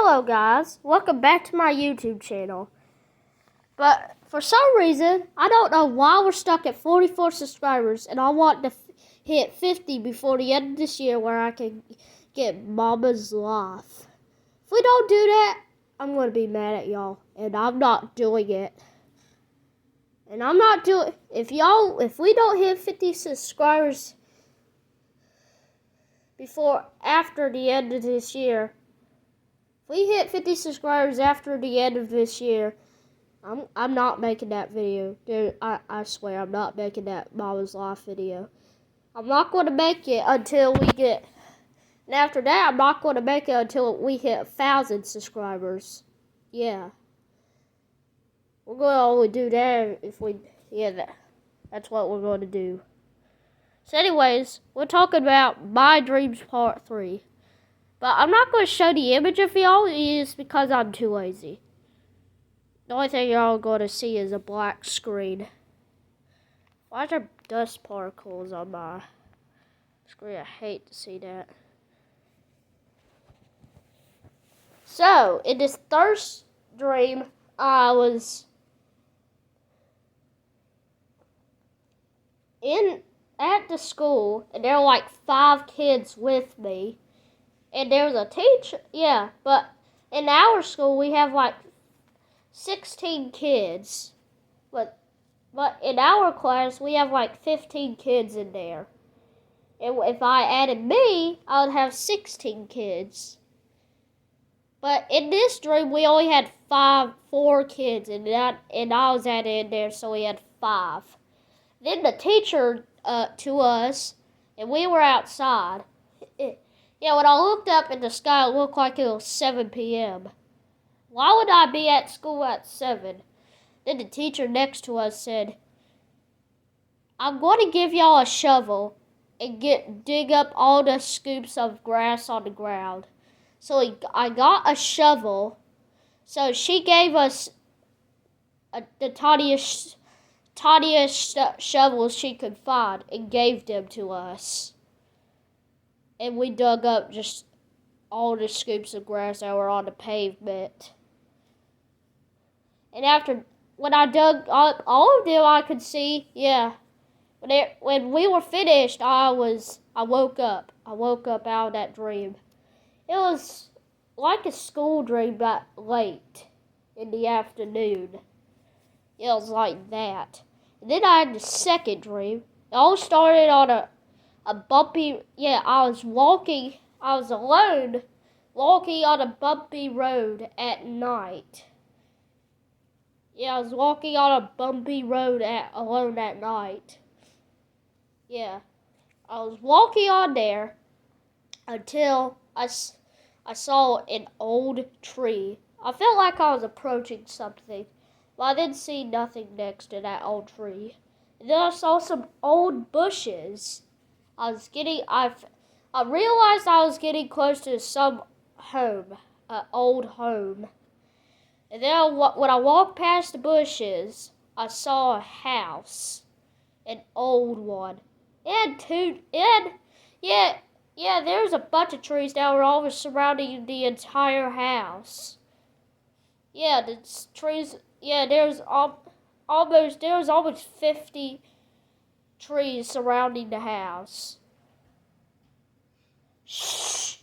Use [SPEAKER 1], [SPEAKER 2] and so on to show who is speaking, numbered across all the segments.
[SPEAKER 1] Hello guys, welcome back to my YouTube channel. But for some reason, I don't know why we're stuck at 44 subscribers and I want to hit 50 before the end of this year where I can get Mama's Life. If we don't do that, I'm going to be mad at y'all and I'm not doing it. And I'm not doing, if we don't hit 50 subscribers after the end of this year, if we hit 50 subscribers after the end of this year, I'm not making that video. Dude, I swear I'm not making that Mama's Life video. I'm not going to make it until we get, and after that, I'm not going to make it until we hit 1,000 subscribers. Yeah. We're going to only do that if we, that's what we're going to do. So anyways, we're talking about My Dreams Part 3. But I'm not going to show the image of y'all is because I'm too lazy. The only thing y'all going to see is a black screen. Why are there dust particles on my screen? I hate to see that. So, in this first dream, I was at the school, and there were like 5 kids with me. And there was a teacher, but in our school we have like 16 kids. But in our class we have like 15 kids in there. And if I added me, I would have 16 kids. But in this dream we only had 4 kids and I was added in there, so we had 5. Then the teacher to us, and we were outside. Yeah, when I looked up in the sky, it looked like it was 7 p.m. Why would I be at school at 7? Then the teacher next to us said, I'm going to give y'all a shovel and dig up all the scoops of grass on the ground. So I got a shovel. So she gave us the tiniest shovels she could find and gave them to us. And we dug up just all the scoops of grass that were on the pavement. And when I dug up all of them, I could see, when we were finished, I woke up. I woke up out of that dream. It was like a school dream, but late in the afternoon. It was like that. And then I had the second dream. It all started on a bumpy, I was alone, walking on a bumpy road at night. Yeah, I was walking on a bumpy road alone at night. Yeah, I was walking on there until I saw an old tree. I felt like I was approaching something, but I didn't see nothing next to that old tree. And then I saw some old bushes. I realized I was getting close to some home, an old home. And then when I walked past the bushes, I saw a house, an old one. There was a bunch of trees that were all surrounding the entire house. Yeah, the trees, there was almost 50 trees surrounding the house. Shh.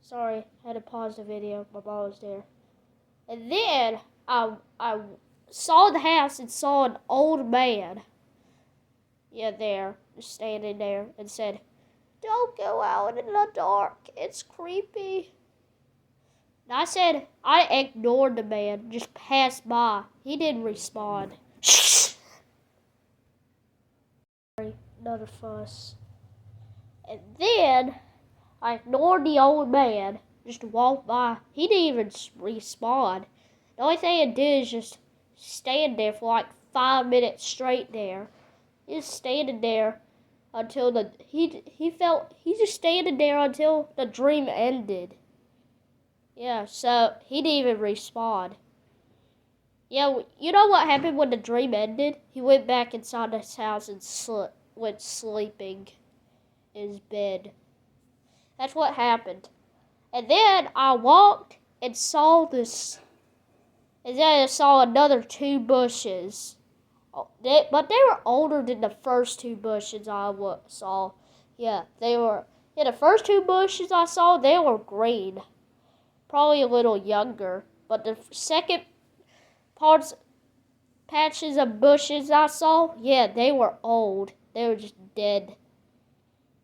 [SPEAKER 1] Sorry, I had to pause the video. My mom was there. And then I saw the house and saw an old man. There, just standing there, and said, "Don't go out in the dark. It's creepy." And I ignored the man, just passed by. He didn't respond. Shh. Another fuss. And then I ignored the old man, just walked by. He didn't even respond. The only thing he did is just stand there for like 5 minutes straight there. He just standing there until he just standing there until the dream ended. Yeah, so he didn't even respond. Yeah, you know what happened when the dream ended? He went back inside his house and went sleeping in his bed. That's what happened. And then I walked and saw this, and then I saw another two bushes. But they were older than the first two bushes I saw. Yeah, they were. Yeah, the first two bushes I saw, they were green. Probably a little younger. But the second patches of bushes I saw, yeah, they were old. They were just dead.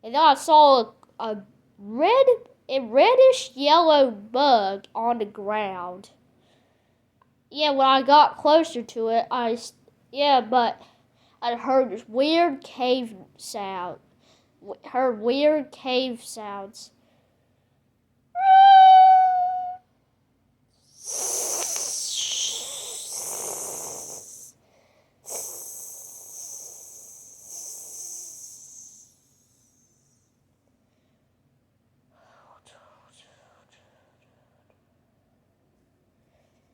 [SPEAKER 1] And then I saw a reddish yellow bug on the ground. Yeah, when I got closer to it, but I heard weird cave sounds.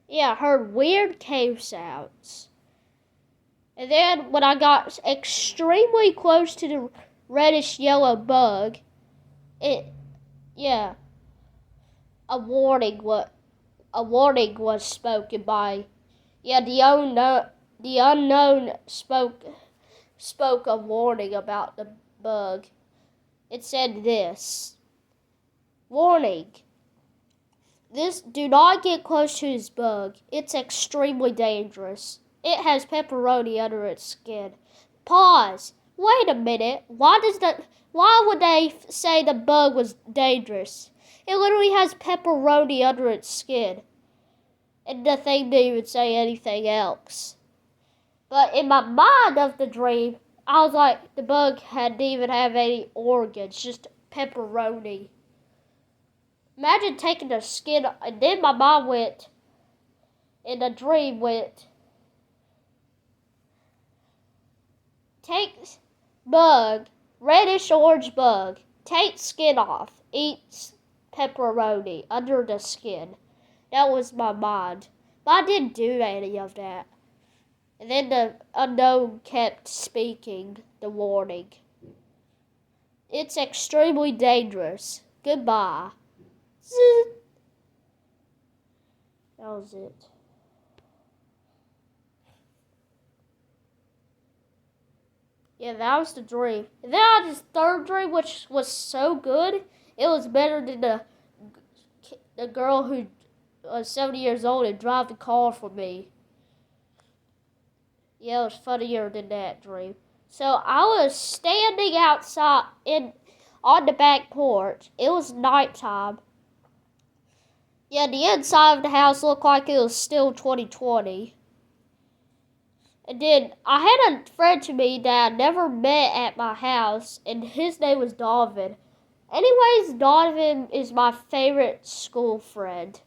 [SPEAKER 1] Yeah, I heard weird cave sounds. And then when I got extremely close to the reddish yellow bug, yeah, a warning was spoken by. Yeah, the unknown spoke a warning about the bug. It said this: warning. Do not get close to this bug. It's extremely dangerous. It has pepperoni under its skin. Pause. Wait a minute. Why would they say the bug was dangerous? It literally has pepperoni under its skin. And the thing didn't even say anything else. But in my mind of the dream, I was like, the bug didn't even have any organs, just pepperoni. Imagine taking the skin, and then my mom went, in the dream went, take bug, reddish orange bug, take skin off, eats pepperoni under the skin. That was my mind. But I didn't do any of that. And then the unknown kept speaking the warning. It's extremely dangerous. Goodbye. That was it. Yeah, that was the dream. And then I had this third dream, which was so good. It was better than the girl who was 70 years old and drive the car for me. Yeah, it was funnier than that dream. So I was standing outside on the back porch. It was nighttime. Yeah, the inside of the house looked like it was still 2020. And then I had a friend to me that I never met at my house, and his name was Donovan. Anyways, Donovan is my favorite school friend.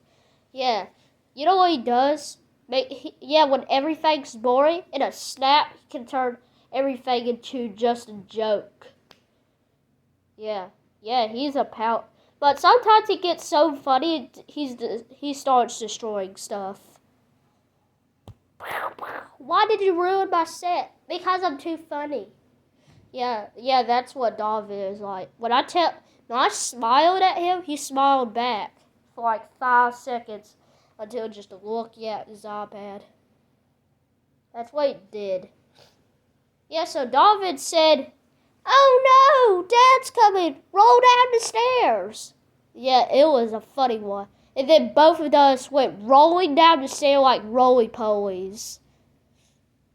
[SPEAKER 1] Yeah, you know what he does? When everything's boring, in a snap, he can turn everything into just a joke. Yeah, he's a pal. But sometimes it gets so funny, he starts destroying stuff. Why did you ruin my set? Because I'm too funny. Yeah, that's what David is like. When I smiled at him, he smiled back for like 5 seconds until just looking at his iPad. That's what he did. Yeah, so David said, "Oh no, Dad's coming! Roll down the stairs!" Yeah, it was a funny one. And then both of us went rolling down the stairs like roly-polies.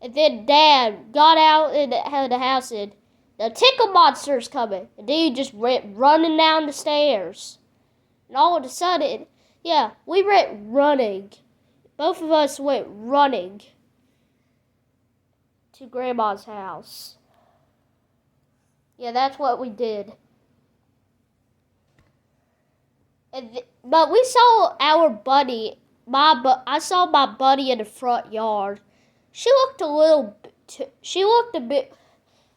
[SPEAKER 1] And then Dad got out of the house and the tickle monster's coming. And then he just went running down the stairs. And all of a sudden, yeah, we went running. Both of us went running to Grandma's house. Yeah, that's what we did. But we saw our buddy. I saw my buddy in the front yard. She looked a bit.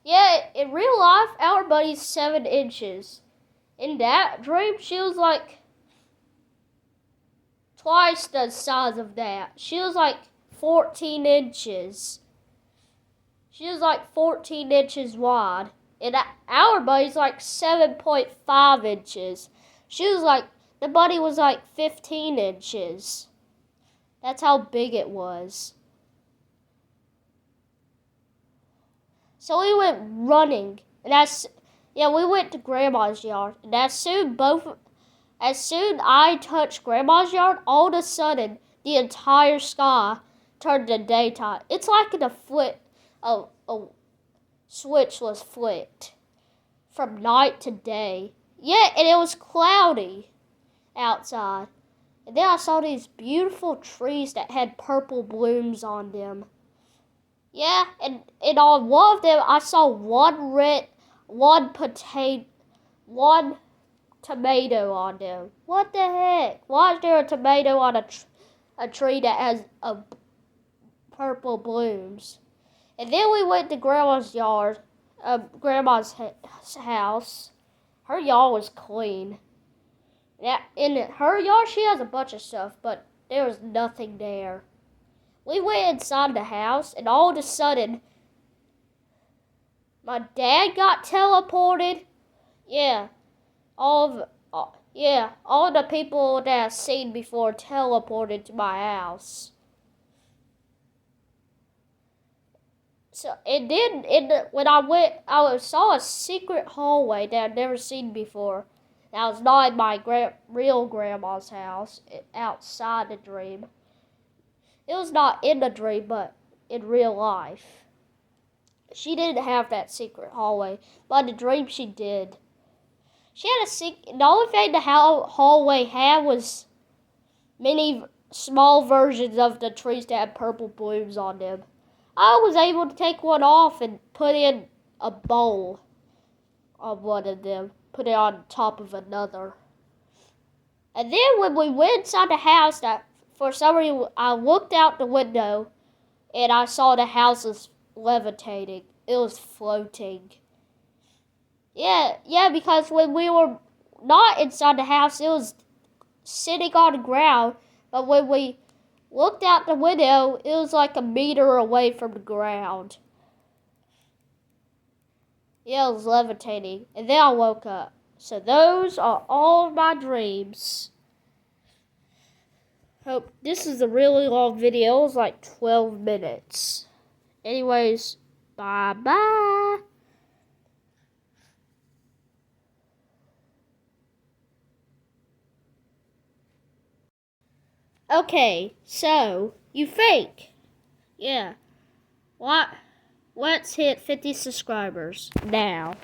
[SPEAKER 1] Yeah, in real life, our buddy's 7 inches. In that dream, she was like twice the size of that. She was like 14 inches. She was like 14 inches wide. And our buddy's like 7.5 inches. She was like, The bunny was like 15 inches. That's how big it was. So we went running, and we went to Grandma's yard, and as soon I touched Grandma's yard, all of a sudden the entire sky turned to daytime. It's like a switch was flipped from night to day. Yeah, and it was cloudy outside. And then I saw these beautiful trees that had purple blooms on them. Yeah, and on one of them I saw one tomato on them. What the heck? Why is there a tomato on a tree that has purple blooms? And then we went to Grandma's yard, Grandma's house. Her yard was clean. Yeah, in her yard she has a bunch of stuff, but there was nothing there. We went inside the house, and all of a sudden, my dad got teleported. Yeah, all the people that I've seen before teleported to my house. So and then when I went, I saw a secret hallway that I'd never seen before. That was not in my real grandma's house. Outside the dream. It was not in the dream, but in real life. She didn't have that secret hallway, but in the dream she did. She had the only thing the hallway had was many small versions of the trees that had purple blooms on them. I was able to take one off and put in a bowl on one of them, put it on top of another. And then when we went inside the house, that for some reason I looked out the window and I saw the house was levitating. It was floating. Yeah, because when we were not inside the house, it was sitting on the ground. But when we looked out the window, it was like a meter away from the ground. Yeah, it was levitating. And then I woke up. So those are all my dreams. Hope this is a really long video. It was like 12 minutes. Anyways, bye-bye. Okay, so you think, yeah, let's hit 50 subscribers now.